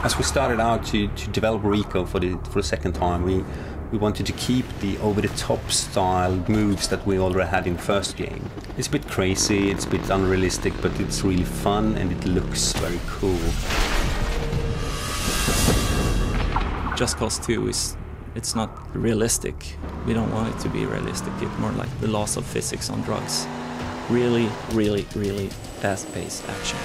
As we started out to develop Rico for the second time, we wanted to keep the over-the-top style moves that we already had in the first game. It's a bit crazy, it's a bit unrealistic, but it's really fun and it looks very cool. Just Cause 2 it's not realistic. We don't want it to be realistic. It's more like the laws of physics on drugs. Really, really, really fast-paced action.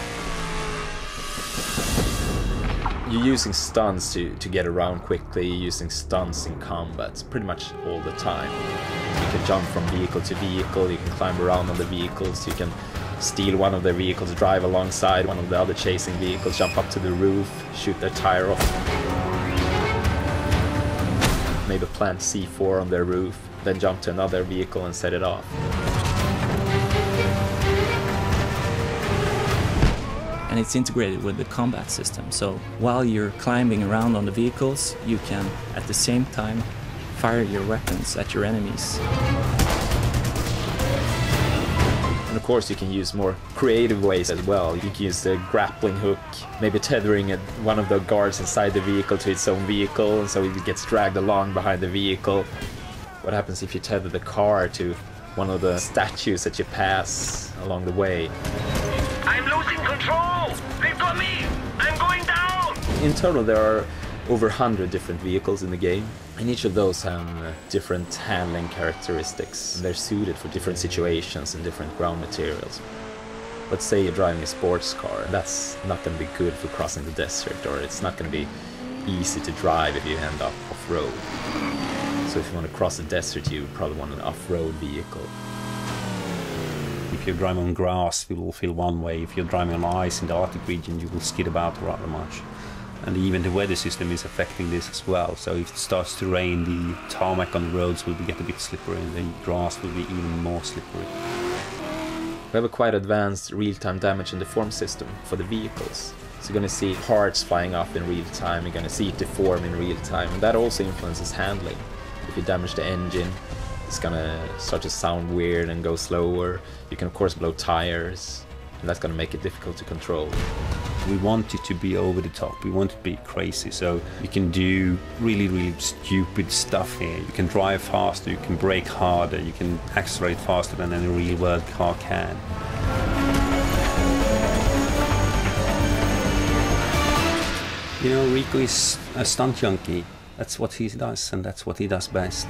You're using stunts to get around quickly, using stunts in combat pretty much all the time. You can jump from vehicle to vehicle, you can climb around on the vehicles, you can steal one of their vehicles, drive alongside one of the other chasing vehicles, jump up to the roof, shoot their tire off. Maybe plant C4 on their roof, then jump to another vehicle and set it off. And it's integrated with the combat system, so while you're climbing around on the vehicles, you can at the same time fire your weapons at your enemies. And of course you can use more creative ways as well. You can use the grappling hook, maybe tethering one of the guards inside the vehicle to its own vehicle, and so it gets dragged along behind the vehicle. What happens if you tether the car to one of the statues that you pass along the way? I'm losing control! They've got me! I'm going down! In total there are over 100 different vehicles in the game, and each of those have different handling characteristics. They're suited for different situations and different ground materials. Let's say you're driving a sports car, that's not going to be good for crossing the desert, or it's not going to be easy to drive if you end up off-road. So if you want to cross the desert, you probably want an off-road vehicle. If you're driving on grass, you will feel one way. If you're driving on ice in the Arctic region, you will skid about rather much. And even the weather system is affecting this as well. So if it starts to rain, the tarmac on the roads will get a bit slippery, and the grass will be even more slippery. We have a quite advanced real-time damage and deform system for the vehicles. So you're going to see parts flying off in real time, you're going to see it deform in real time, and that also influences handling. If you damage the engine, it's gonna start to sound weird and go slower. You can of course blow tires, and that's gonna make it difficult to control. We want it to be over the top, we want it to be crazy, so you can do really, really stupid stuff here. You can drive faster, you can brake harder, you can accelerate faster than any real world car can. You know, Rico is a stunt junkie. That's what he does, and that's what he does best.